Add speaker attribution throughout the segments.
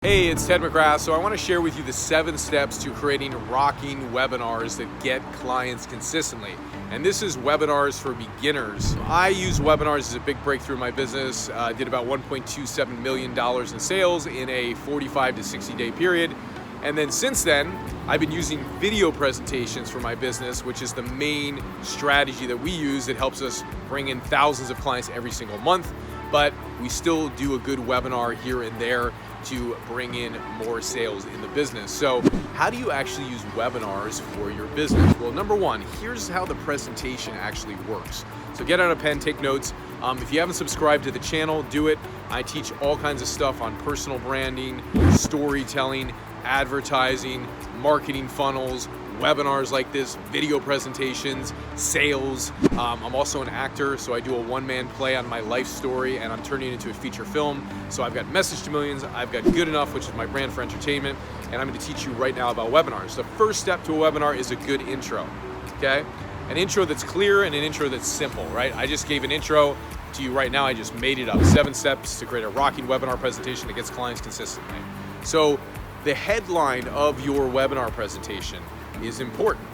Speaker 1: Hey, it's Ted McGrath. So I want to share with you the 7 steps to creating rocking webinars that get clients consistently. And this is webinars for beginners. I use webinars as a big breakthrough in my business. Did about $1.27 million in sales in a 45 to 60 day period. And then since then, I've been using video presentations for my business, which is the main strategy that we use. It helps us bring in thousands of clients every single month, but we still do a good webinar here and there to bring in more sales in the business. So how do you actually use webinars for your business? Well, number one, here's how the presentation actually works. So get out a pen, take notes. If you haven't subscribed to the channel, do it. I teach all kinds of stuff on personal branding, storytelling, advertising, marketing funnels, webinars like this, video presentations, sales. I'm also an actor, so I do a one-man play on my life story and I'm turning it into a feature film. So I've got Message to Millions, I've got Good Enough, which is my brand for entertainment, and I'm going to teach you right now about webinars. The first step to a webinar is a good intro, okay? An intro that's clear and an intro that's simple, right? I just gave an intro to you right now. I just made it up. 7 steps to create a rocking webinar presentation that gets clients consistently. So the headline of your webinar presentation is important.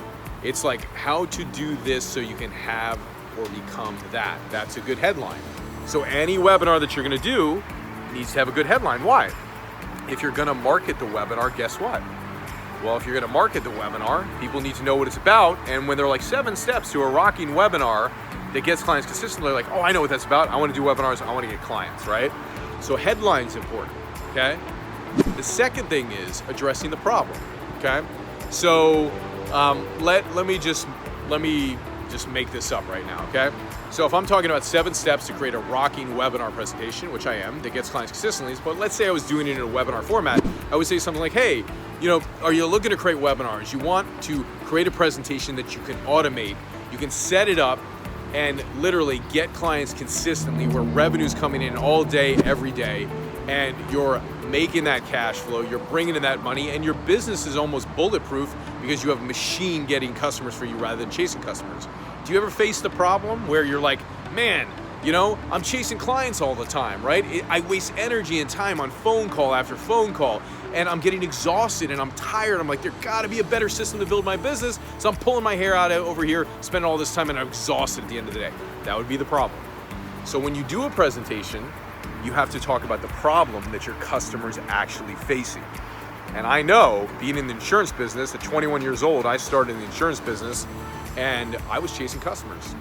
Speaker 1: It's like how to do this so you can have or become that. That's a good headline. So any webinar that you're gonna do needs to have a good headline. Why? If you're gonna market the webinar, guess what? Well, if you're gonna market the webinar, people need to know what it's about. And when they're like 7 steps to a rocking webinar that gets clients consistently, like, oh, I know what that's about. I wanna do webinars, I wanna get clients, right? So headline's important, okay? The second thing is addressing the problem, okay? So let me just make this up right now, okay? So if I'm talking about 7 steps to create a rocking webinar presentation, which I am, that gets clients consistently, but let's say I was doing it in a webinar format, I would say something like, hey, are you looking to create webinars? You want to create a presentation that you can automate, you can set it up and literally get clients consistently where revenue's coming in all day, every day, and you're making that cash flow, you're bringing in that money, and your business is almost bulletproof because you have a machine getting customers for you rather than chasing customers. Do you ever face the problem where you're like, man, I'm chasing clients all the time, right? I waste energy and time on phone call after phone call, and I'm getting exhausted and I'm tired. I'm like, there gotta be a better system to build my business, so I'm pulling my hair out over here, spending all this time, and I'm exhausted at the end of the day. That would be the problem. So when you do a presentation, you have to talk about the problem that your customer's actually facing. And I know, being in the insurance business, at 21 years old, I started in the insurance business and I was chasing customers.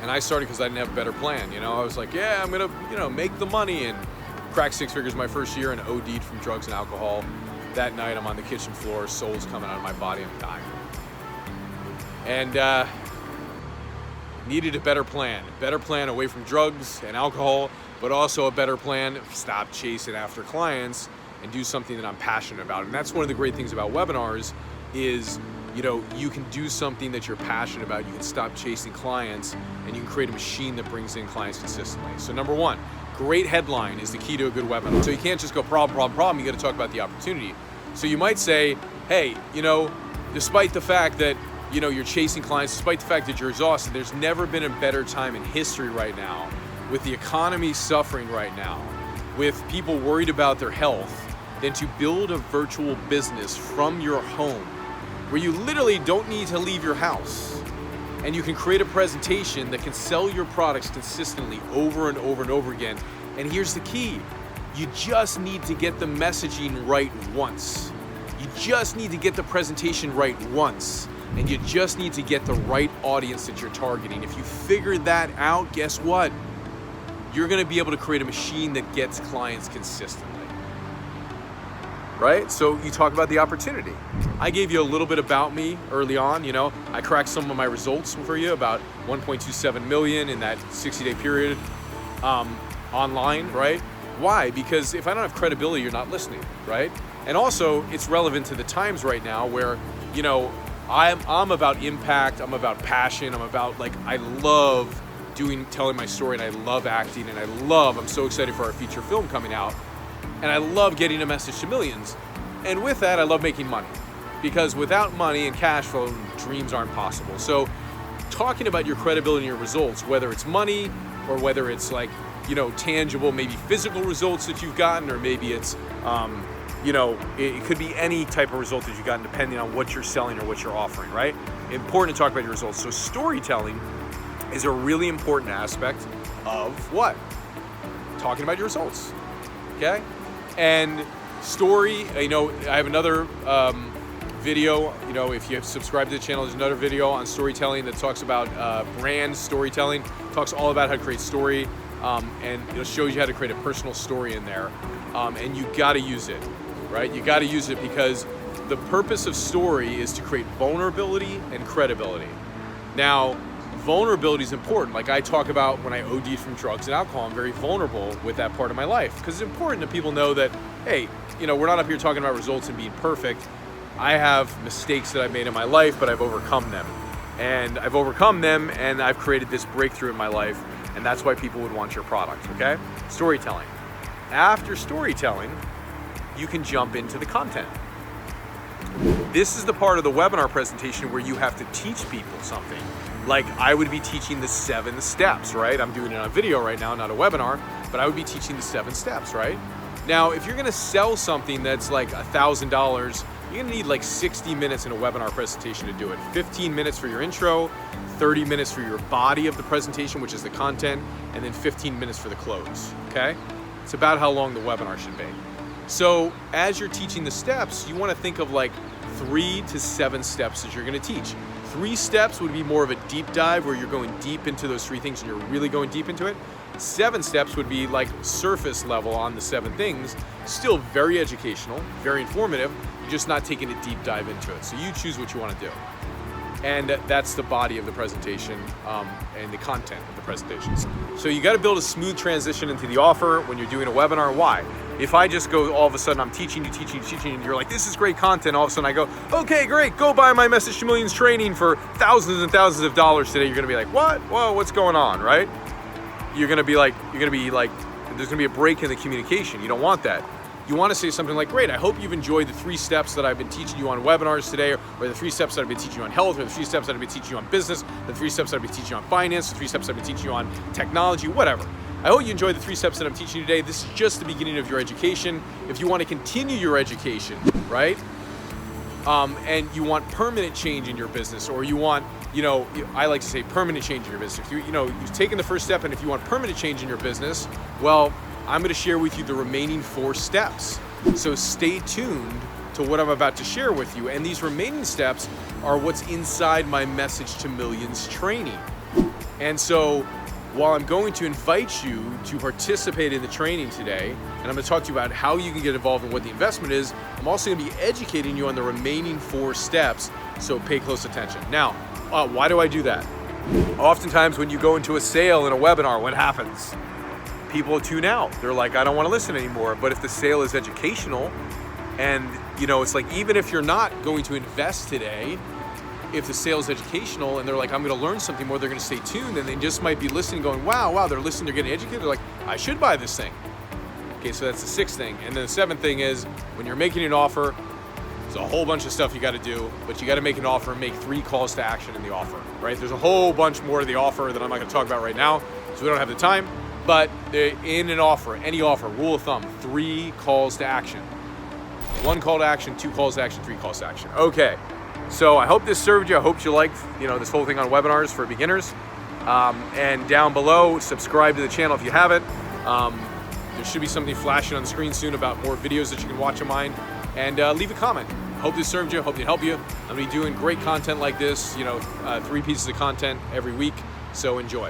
Speaker 1: And I started because I didn't have a better plan. I was like, yeah, I'm gonna, make the money, and cracked 6 figures my first year and OD'd from drugs and alcohol. That night I'm on the kitchen floor, soul's coming out of my body, I'm dying. And needed a better plan away from drugs and alcohol, but also a better plan, stop chasing after clients and do something that I'm passionate about. And that's one of the great things about webinars is, you can do something that you're passionate about, you can stop chasing clients, and you can create a machine that brings in clients consistently. So number one, great headline is the key to a good webinar. So you can't just go problem, problem, problem, you gotta talk about the opportunity. So you might say, hey, despite the fact that you're chasing clients, despite the fact that you're exhausted, there's never been a better time in history right now, with the economy suffering right now, with people worried about their health, than to build a virtual business from your home, where you literally don't need to leave your house. And you can create a presentation that can sell your products consistently over and over and over again. And here's the key. You just need to get the messaging right once. You just need to get the presentation right once. And you just need to get the right audience that you're targeting. If you figure that out, guess what? You're gonna be able to create a machine that gets clients consistently, right? So you talk about the opportunity. I gave you a little bit about me early on, I cracked some of my results for you, about 1.27 million in that 60-day period online, right? Why? Because if I don't have credibility, you're not listening, right? And also, it's relevant to the times right now where, I'm about impact, I'm about passion, I'm about, I love telling my story, and I love acting, and I'm so excited for our feature film coming out, and I love getting a message to millions. And with that, I love making money, because without money and cash flow, dreams aren't possible. So talking about your credibility and your results, whether it's money or whether it's tangible, maybe physical results that you've gotten, or maybe it's, it could be any type of result that you've gotten depending on what you're selling or what you're offering, right? Important to talk about your results. So storytelling is a really important aspect of what? Talking about your results, okay? And story, I have another video, if you have subscribed to the channel, there's another video on storytelling that talks about brand storytelling, talks all about how to create story, and it shows you how to create a personal story in there, and you gotta use it, right? You gotta use it because the purpose of story is to create vulnerability and credibility. Now, vulnerability is important. Like I talk about when I OD'd from drugs and alcohol, I'm very vulnerable with that part of my life because it's important that people know that, hey, we're not up here talking about results and being perfect. I have mistakes that I've made in my life, but I've overcome them. And I've created this breakthrough in my life, and that's why people would want your product, okay? Storytelling. After storytelling, you can jump into the content. This is the part of the webinar presentation where you have to teach people something. Like I would be teaching the 7 steps, right? I'm doing it on video right now, not a webinar, but I would be teaching the 7 steps, right? Now, if you're gonna sell something that's like $1,000, you're gonna need like 60 minutes in a webinar presentation to do it. 15 minutes for your intro, 30 minutes for your body of the presentation, which is the content, and then 15 minutes for the close, okay? It's about how long the webinar should be. So as you're teaching the steps, you wanna think of like 3 to 7 steps that you're gonna teach. 3 steps would be more of a deep dive where you're going deep into those 3 things and you're really going deep into it. 7 steps would be like surface level on the 7 things, still very educational, very informative, you're just not taking a deep dive into it. So you choose what you want to do. And that's the body of the presentation and the content of the presentations. So you got to build a smooth transition into the offer when you're doing a webinar. Why? If I just go all of a sudden, I'm teaching you, and you're like, this is great content. All of a sudden I go, okay, great, go buy my Message to Millions training for thousands and thousands of dollars today. You're going to be like, what? Whoa, what's going on, right? You're going to be like, there's going to be a break in the communication. You don't want that. You want to say something like, great, I hope you've enjoyed the 3 steps that I've been teaching you on webinars today, or the 3 steps that I've been teaching you on health, or the 3 steps that I've been teaching you on business, the 3 steps that I've been teaching you on finance, the 3 steps I've been teaching you on technology, whatever. I hope you enjoyed the 3 steps that I'm teaching you today. This is just the beginning of your education. If you want to continue your education, right? And you want permanent change in your business, or you want, I like to say permanent change in your business. If you've taken the first step, and if you want permanent change in your business, well, I'm going to share with you the remaining 4 steps. So stay tuned to what I'm about to share with you. And these remaining steps are what's inside my Message to Millions training. And so while I'm going to invite you to participate in the training today, and I'm going to talk to you about how you can get involved and what the investment is, I'm also going to be educating you on the remaining 4 steps, so pay close attention. Now, why do I do that? Oftentimes when you go into a sale in a webinar, what happens? People tune out. They're like, I don't want to listen anymore. But if the sale is educational, and it's like, even if you're not going to invest today, if the sale is educational and they're like, I'm going to learn something more, they're going to stay tuned, and they just might be listening going, wow, they're listening, they're getting educated. They're like, I should buy this thing. Okay, so that's the 6th thing. And then the 7th thing is, when you're making an offer, there's a whole bunch of stuff you got to do, but you got to make an offer and make 3 calls to action in the offer, right? There's a whole bunch more to the offer that I'm not going to talk about right now, so we don't have the time. But in an offer, any offer, rule of thumb, 3 calls to action. 1 call to action, 2 calls to action, 3 calls to action. Okay, so I hope this served you. I hope you liked this whole thing on webinars for beginners. And down below, subscribe to the channel if you haven't. There should be something flashing on the screen soon about more videos that you can watch of mine. And leave a comment. Hope this served you, hope it helped you. I'm gonna be doing great content like this, 3 pieces of content every week, so enjoy.